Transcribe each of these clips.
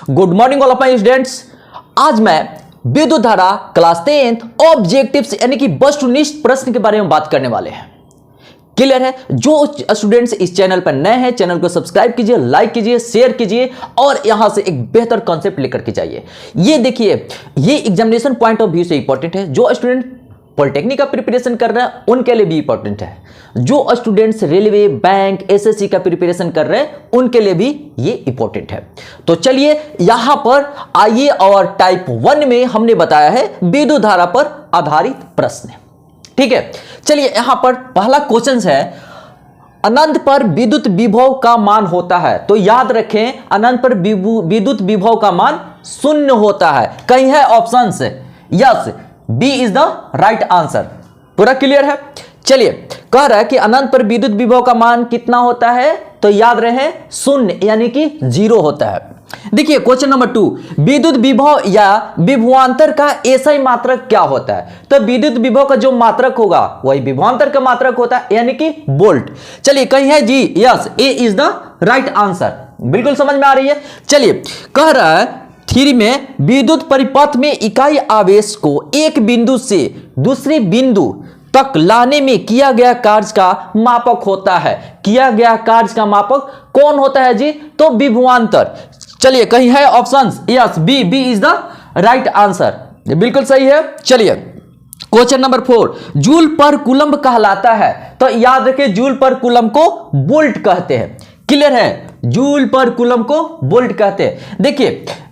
Good morning all of my students. आज मैं विद्युत धारा क्लास 10th ऑब्जेक्टिव्स यानी कि वस्तुनिष्ठ प्रश्न के बारे में बात करने वाले हैं। क्लियर है? जो स्टूडेंट्स इस चैनल पर नए हैं, चैनल को सब्सक्राइब कीजिए, लाइक कीजिए, शेयर कीजिए और यहां से एक बेहतर कॉन्सेप्ट लेकर के जाइए। ये देखिए, ये एग्जामिनेशन पॉइंट ऑफ व्यू से इंपॉर्टेंट है। जो स्टूडेंट पॉलिटेक्निक का प्रिपरेशन कर रहे हैं उनके लिए भी इंपॉर्टेंट है। जो स्टूडेंट्स रेलवे, बैंक, एसएससी का प्रिपरेशन कर रहे हैं उनके लिए भी ये इंपॉर्टेंट है। तो चलिए यहां पर आइए, और टाइप 1 में हमने बताया है विद्युत धारा पर आधारित प्रश्न। ठीक है, चलिए यहां पर पहला क्वेश्चन है, अनंत पर विद्युत विभव का मान होता है। तो याद रखें, अनंत पर विद्युत विभव का मान 0 होता है। कहीं है ऑप्शन से? Yes, B is the right answer. पूरा क्लियर है? चलिए, कह रहा है कि अनंत पर विद्युत विभव का मान कितना होता है? तो याद रहे 0 यानी कि 0 होता है। देखिए क्वेश्चन नंबर 2, विद्युत विभव या विभवांतर का एसआई मात्रक क्या होता है? तो विद्युत विभव का जो मात्रक होगा वही विभवांतर का मात्रक होता है, यानी कि वोल्ट। चलिए, कहीं है जी? Yes, A is the right answer. बिल्कुल समझ में आ रही है। चलिए, कह रहा है थ्योरी में विद्युत परिपथ में इकाई आवेश को एक बिंदु से दूसरे बिंदु तक लाने में किया गया कार्य का मापक होता है। किया गया कार्य का मापक कौन होता है जी? तो विभवांतर। चलिए, कहीं है options? Yes, B is the right answer. बिल्कुल सही है। चलिए क्वेश्चन नंबर 4, जूल पर कूलम्ब कहलाता है। तो याद रखिए, जूल पर कूलम्ब को वोल्ट कहते हैं। क्लियर है? जूल पर कूलम्ब को वोल्ट कहते हैं।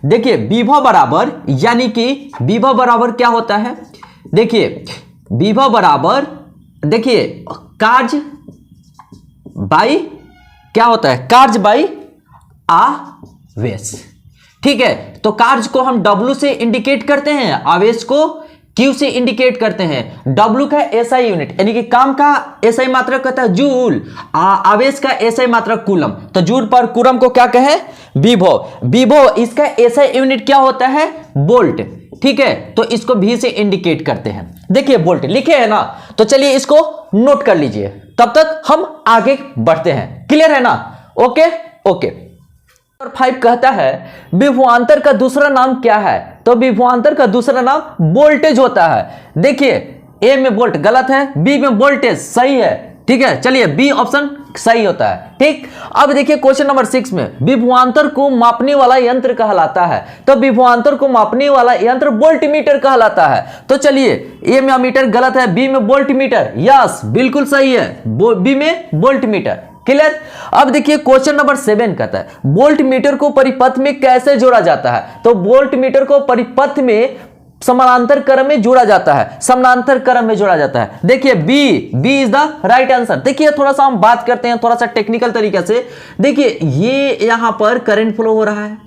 देखिए विभव बराबर, यानी कि विभव बराबर क्या होता है? देखिए विभव बराबर, देखिए कार्य बाई क्या होता है? कार्य बाई आवेश। ठीक है, तो कार्य को हम W से इंडिकेट करते हैं, आवेश को Q से इंडिकेट करते हैं। W का एसआई यूनिट यानी कि काम का एसआई मात्रक कहता है जूल, आवेश का एसआई मात्रक कूलम। तो जूल पर कूलम को क्या कहें? विभव इसका एसआई यूनिट क्या होता है? वोल्ट। ठीक है, तो इसको V से इंडिकेट करते हैं। देखिए वोल्ट लिखे है ना, तो चलिए इसको नोट कर लीजिए, तब तक हम आगे बढ़ते हैं। क्लियर है ना? ओके। 5 कहता है विभवांतर का दूसरा नाम क्या है? तो विभवांतर का दूसरा नाम वोल्टेज होता है। देखिए ए में वोल्ट गलत है, बी में वोल्टेज सही है। ठीक है, चलिए बी ऑप्शन सही होता है। ठीक, अब देखिए क्वेश्चन नंबर 6 में विभवांतर को मापने वाला यंत्र कहलाता है। तो विभवांतर को मापने वाला यंत्र वोल्टमीटर कहलाता है। तो चलिए, ए में अमीटर गलत है, बी में वोल्टमीटर यस बिल्कुल सही है, बी में वोल्टमीटर। क्लियर? अब देखिए क्वेश्चन नंबर 7 कहता है वोल्ट मीटर को परिपथ में कैसे जोड़ा जाता है? तो वोल्ट मीटर को परिपथ में समानांतर क्रम में जोड़ा जाता है, समानांतर क्रम में जोड़ा जाता है। देखिए B is the right answer. देखिए थोड़ा सा हम बात करते हैं थोड़ा सा टेक्निकल तरीके से। देखिए ये यहां पर करंट फ्लो हो रहा है,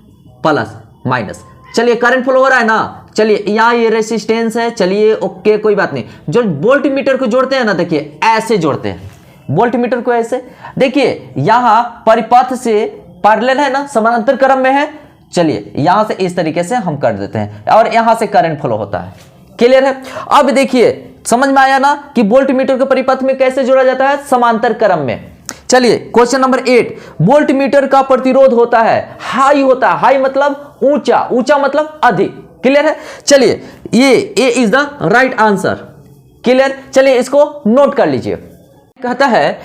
प्लस माइनस। चलिए करंट फ्लो हो रहा है ना, चलिए यहाँ ये रेसिस्टेंस है। चलिए ओके, कोई बात नहीं। जो वोल्ट मीटर को जोड़ते हैं ना, देखिए ऐसे जोड़ते हैं वोल्ट मीटर को ऐसे। देखिए यहां परिपथ से पैरेलल है ना, समानांतर क्रम में है। चलिए यहां से इस तरीके से हम कर देते हैं और यहां से करंट फ्लो होता है। क्लियर है? अब देखिए समझ में आया ना कि वोल्ट मीटर को परिपथ में कैसे जोड़ा जाता है? समांतर क्रम में। चलिए क्वेश्चन नंबर 8, वोल्ट मीटर का प्रतिरोध होता है हाई होता है। हाई मतलब ऊंचा, ऊंचा मतलब अधिक। क्लियर है? चलिए ये A is the right answer. Clear? चलिए इसको नोट कर लीजिए। कहता है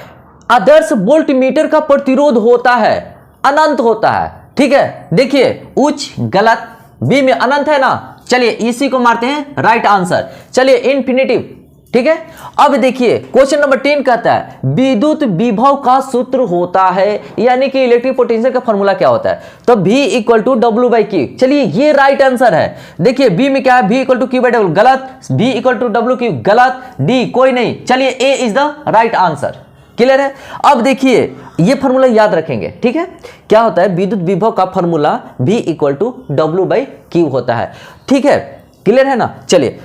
आदर्श वोल्ट मीटर का प्रतिरोध होता है अनंत होता है। ठीक है, देखिए उच्च गलत, बी में अनंत है ना। चलिए इसी को मारते हैं राइट आंसर। चलिए इन्फिनिटिव। ठीक है, अब देखिए क्वेश्चन नंबर 10 कहता है विद्युत विभव का सूत्र होता है, यानी कि इलेक्ट्रिक पोटेंशियल का फॉर्मूला क्या होता है? तो V इक्वल टू W/Q। चलिए ये राइट आंसर है। देखिए B में क्या है? V इक्वल टू Q/W गलत, V इक्वल टू W/Q गलत, D कोई नहीं। चलिए A is the right answer. Clear है? अब देखिए ये फॉर्मूला याद रखेंगे। ठीक है, क्या होता है? विद्युत विभव का formula V equal to W/Q होता है। ठीक है, क्लियर है ना? चलिए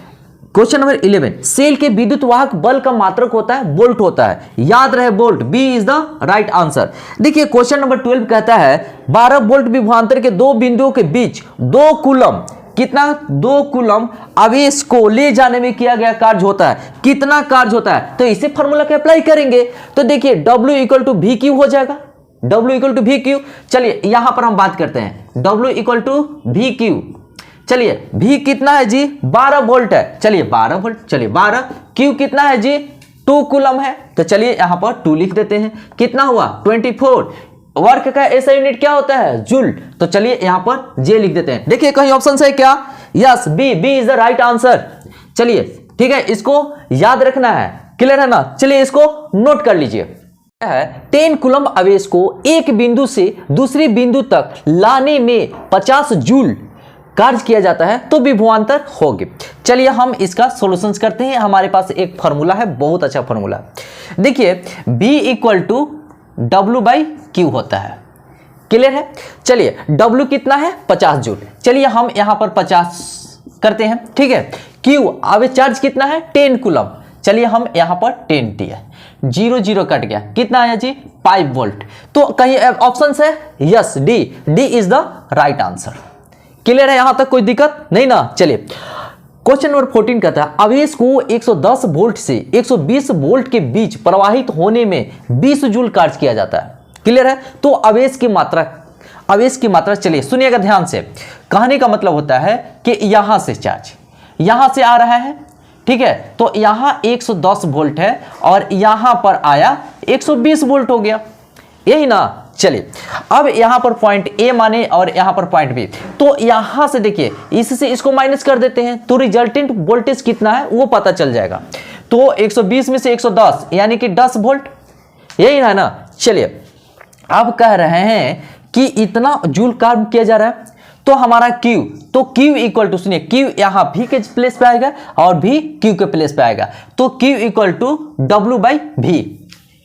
क्वेश्चन नंबर 11, सेल के विद्युत वाहक बल का मात्रक होता है वोल्ट होता है। याद रहे volt, B is the right answer. देखिए क्वेश्चन नंबर 12 कहता है 12 वोल्ट विभवांतर के दो बिंदुओं के बीच 2 कूलम, कितना? 2 कूलम आवेश को ले जाने में किया गया कार्य होता है। कितना कार्य होता है? तो इसे फॉर्मूला के अप्लाई करेंगे तो देखिए W equal to V Q हो जाएगा। W equal to V Q. चलिए यहां पर हम बात करते हैं W equal to V Q. चलिए V कितना है जी 12 वोल्ट है, चलिए 12 वोल्ट, चलिए 12। Q कितना है जी 2 कूलम है, तो चलिए यहां पर 2 लिख देते हैं। कितना हुआ 24। वर्क का ऐसा यूनिट क्या होता है जूल, तो चलिए यहां पर J लिख देते हैं। देखिए कहीं ऑप्शन है क्या, yes B is the right answer. चलिए ठीक है, इसको याद रखना है, क्लियर है ना। चलिए इसको नोट कर लीजिए। 10 कूलम आवेश को एक बिंदु से दूसरी बिंदु तक लाने में 50 जूल कार्य किया जाता है तो विभवांतर होगी। चलिए हम इसका सॉल्यूशंस करते हैं। हमारे पास एक फार्मूला है, बहुत अच्छा फार्मूला। देखिए B equal to W by Q होता है, क्लियर है। चलिए W कितना है 50 जूल, चलिए हम यहां पर 50 करते हैं, ठीक है। Q आवेश चार्ज कितना है 10 कूलम, चलिए हम यहां पर 10 दिया, 0 0 कट गया, कितना आया जी 5 वोल्ट। तो कहीं ऑप्शन है yes D is the right answer, clear है, यहां तक कोई दिक्कत नहीं ना। चलिए क्वेश्चन नंबर 14 कहता है आवेश को 110 वोल्ट से 120 वोल्ट के बीच प्रवाहित होने में 20 जूल कार्य किया जाता है, क्लियर है। तो आवेश की मात्रा चलिए सुनिएगा ध्यान से। कहने का मतलब होता है कि यहां से चार्ज यहां से आ रहा है, ठीक है, तो यहां 110 वोल्ट है और यहां पर आया 120 वोल्ट हो गया, यही ना। चलिए अब यहां पर पॉइंट ए माने और यहां पर पॉइंट बी, तो यहां से देखिए इससे इसको माइनस कर देते हैं तो रिजल्टेंट वोल्टेज कितना है वो पता चल जाएगा। तो 120 में से 110 यानी कि 10 वोल्ट, यही है ना। चलिए अब कह रहे हैं कि इतना जूल कार्य किया जा रहा है, तो हमारा Q, तो Q इक्वल टू सुनिए Q यहां V के प्लेस पे आएगा और V Q के प्लेस पे आएगा, तो Q equal to W by V,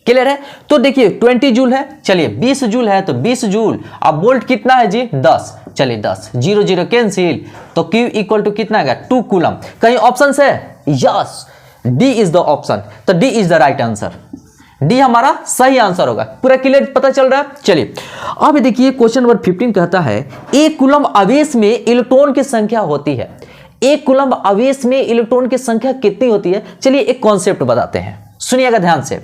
clear है। तो देखिए 20 जूल है, चलिए 20 जूल है तो 20 जूल, अब वोल्ट कितना है जी 10, चलिए 10 0 0 कैंसिल, तो Q इक्वल टू कितना आएगा 2 कूलम। कहीं ऑप्शन है yes D is the option, तो D is the right answer, D हमारा सही आंसर होगा। पूरा क्लियर पता चल रहा है। चलिए अब देखिए क्वेश्चन नंबर 15 कहता है एक कूलम आवेश में इलेक्ट्रॉन की संख्या होती है, एक कूलम आवेश में इलेक्ट्रॉन की संख्या कितनी होती है। चलिए एक कॉन्सेप्ट बताते हैं, सुनिएगा ध्यान से।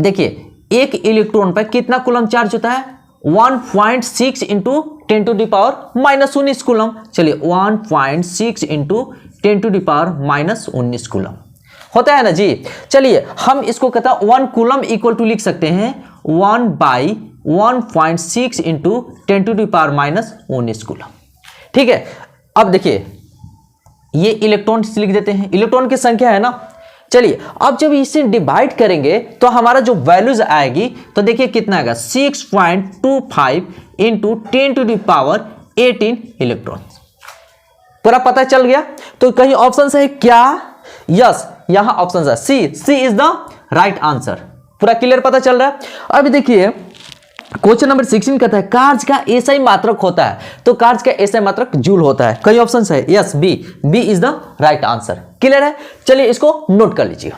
देखिए एक इलेक्ट्रॉन पर कितना कूलम चार्ज होता है 1.6 into 10 to the power minus 19 coulomb. चलिए 1.6 into 10 to the power minus 19 coulomb होता है ना जी। चलिए हम इसको कहता है 1 कूलम इक्वल टू लिख सकते हैं 1 by 1.6 into 10 to the power minus 19 coulomb, ठीक है। अब देखिए ये इलेक्ट्रॉन लिख देते हैं, इलेक्ट्रॉन की संख्या है ना। चलिए अब जब इसे डिवाइड करेंगे तो हमारा जो वैल्यूज आएगी तो देखिए कितना आएगा 6.25 into 10 to the power 18 electron. पूरा पता चल गया। तो कहीं ऑप्शन है क्या, यस यहां ऑप्शन है सी इज द राइट आंसर। पूरा क्लियर पता चल रहा है। अब देखिए क्वेश्चन नंबर 16 कहता है कार्य का एसआई मात्रक होता है, तो कार्य का एसआई मात्रक जूल होता है। कई ऑप्शन है yes B is the right answer, clear है। चलिए इसको नोट कर लीजिए।